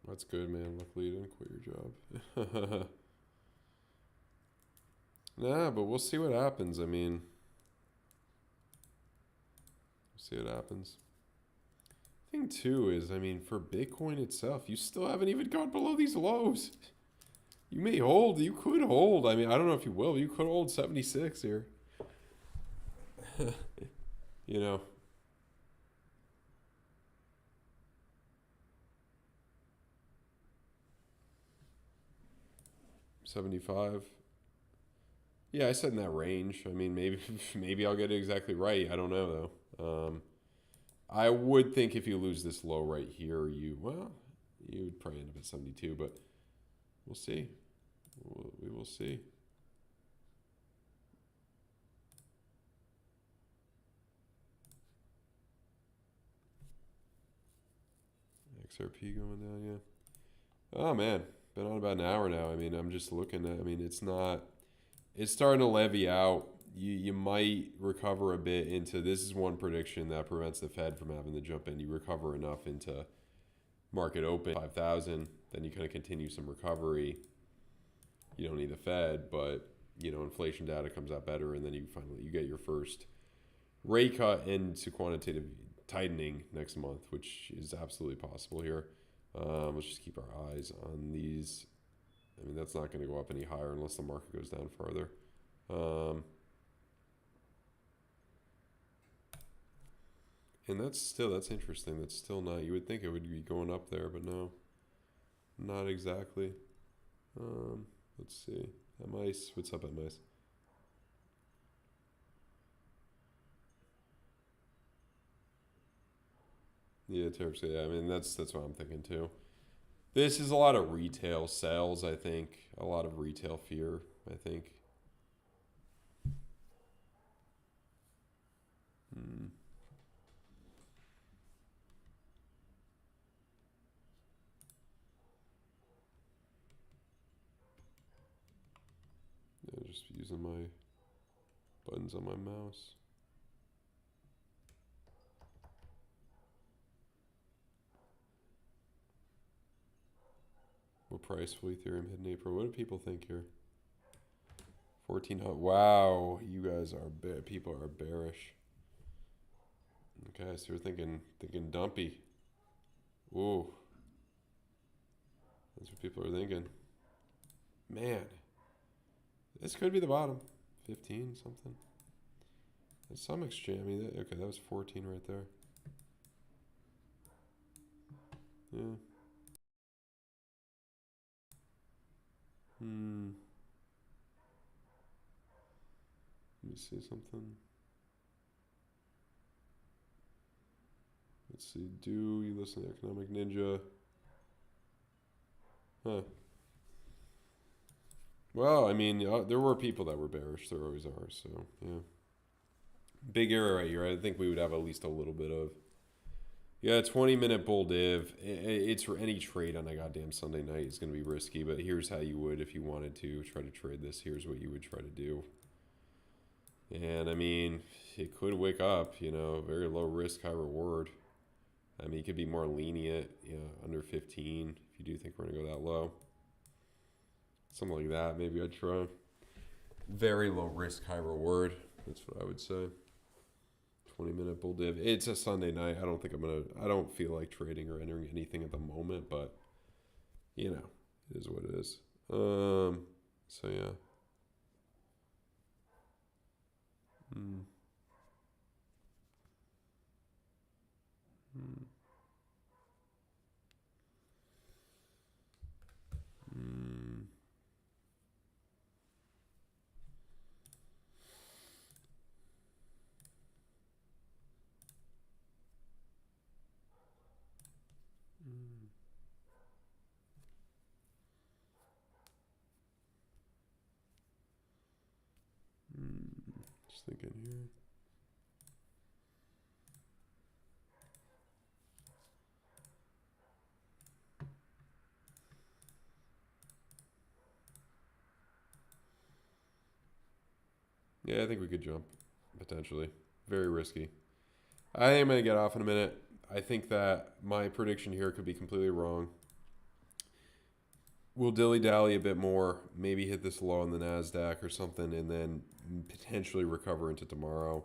That's good, man. Luckily you didn't quit your job. Nah, but we'll see what happens. I mean, we'll see what happens. Thing too is, I mean, for Bitcoin itself, you still haven't even gone below these lows. You may hold. You could hold. I mean, I don't know if you will. You could hold 76 here. You know. 75. Yeah, I said in that range. I mean, maybe I'll get it exactly right. I don't know though. I would think if you lose this low right here, you would probably end up at 72, but we'll see. We will see. XRP going down, yeah. Oh man, been on about an hour now. I mean, I'm just looking at. I mean, it's starting to levy out. You might recover a bit into. This is one prediction that prevents the Fed from having to jump in. You recover enough into market open 5,000, then you kind of continue some recovery. You don't need the Fed, but inflation data comes out better, and then you get your first rate cut into quantitative tightening next month, which is absolutely possible here. Let's just keep our eyes on these. I mean, that's not going to go up any higher unless the market goes down farther. And that's interesting. That's still not. You would think it would be going up there, but no, not exactly. Let's see. MICE, what's up, MICE? Yeah, tariffs. Yeah, I mean that's what I'm thinking too. This is a lot of retail sales. I think a lot of retail fear. I think. just using my buttons on my mouse. What price will Ethereum hit in April? What do people think here? 1400. Wow, you guys are people are bearish. Okay, so we're thinking dumpy. Ooh, that's what people are thinking. Man, this could be the bottom. 15 something. At some exchange. I mean, okay, that was 14 right there. Yeah. Let me see something. Let's see. Do you listen to Economic Ninja? Huh. Well, I mean, there were people that were bearish. There always are. So, yeah. Big error right here. I think we would have at least a little bit of. Yeah, 20-minute bull div. It's for any trade on a goddamn Sunday night is going to be risky, but here's how you would if you wanted to try to trade this. Here's what you would try to do. And, I mean, it could wake up, you know, very low risk, high reward. I mean, it could be more lenient, you know, under 15 if you do think we're going to go that low. Something like that, maybe I'd try. Very low risk, high reward. That's what I would say. 20-minute bull div. It's a Sunday night. I don't think I don't feel like trading or entering anything at the moment, but you know, it is what it is. So yeah. Just thinking here. Yeah, I think we could jump, potentially. Very risky. I think I'm going to get off in a minute. I think that my prediction here could be completely wrong. We'll dilly-dally a bit more, maybe hit this low on the NASDAQ or something, and then potentially recover into tomorrow.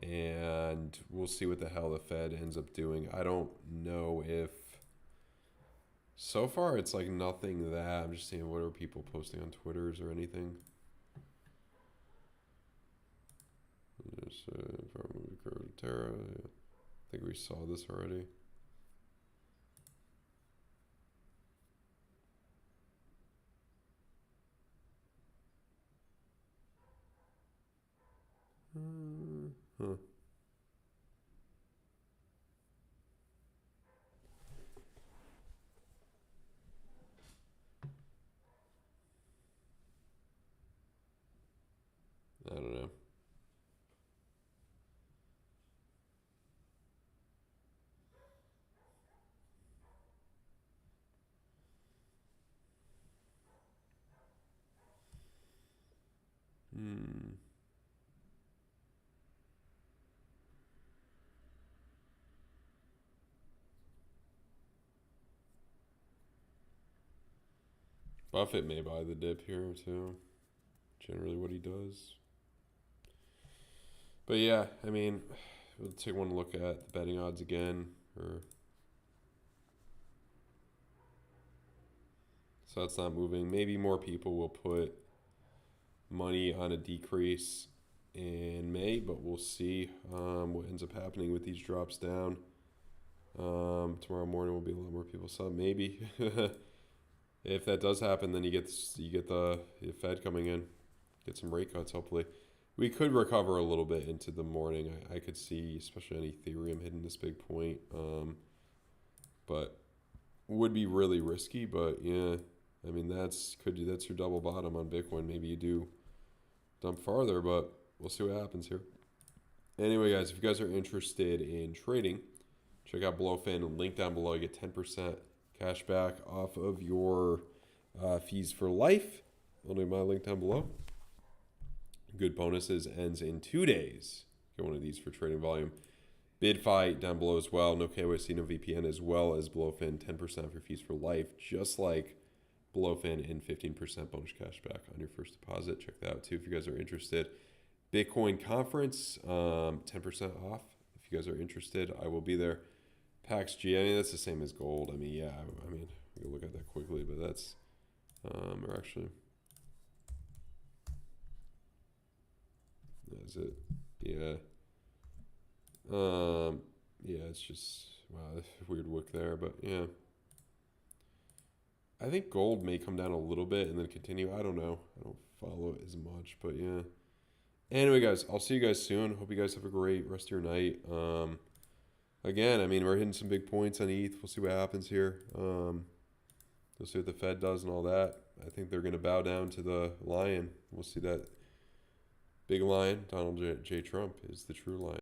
And we'll see what the hell the Fed ends up doing. I don't know if... So far, it's like nothing that... I'm just seeing what are people posting on Twitters or anything. Just, Terra. Yeah. I think we saw this already. Huh. I don't know. Buffett may buy the dip here too. Generally what he does. But yeah, I mean, we'll take one look at the betting odds again. So that's not moving. Maybe more people will put money on a decrease in May, but we'll see what ends up happening with these drops down. Tomorrow morning will be a lot more people. So maybe if that does happen, then you get the Fed coming in, get some rate cuts. Hopefully, we could recover a little bit into the morning. I could see, especially on Ethereum, hitting this big point. But would be really risky. But yeah, I mean that's your double bottom on Bitcoin. Maybe you do dump farther, but we'll see what happens here. Anyway, guys, if you guys are interested in trading, check out BloFin. Link down below. You get 10% cash back off of your fees for life. I'll leave my link down below. Good bonuses ends in 2 days. Get one of these for trading volume. BYDFI down below as well. No KYC, no VPN, as well as BloFin. 10% for fees for life, just like BloFin, and 15% bonus cash back on your first deposit. Check that out too if you guys are interested. Bitcoin conference, 10% off. If you guys are interested, I will be there. PAX G, I mean, that's the same as gold. I mean, yeah, I mean, we can look at that quickly, but that's, or actually, that's it. Yeah. Yeah, it's just, wow, weird wick there, but yeah. I think gold may come down a little bit and then continue. I don't know. I don't follow it as much, but yeah. Anyway, guys, I'll see you guys soon. Hope you guys have a great rest of your night. Again, I mean, we're hitting some big points on ETH. We'll see what happens here. We'll see what the Fed does and all that. I think they're going to bow down to the lion. We'll see that big lion. Donald J. Trump is the true lion.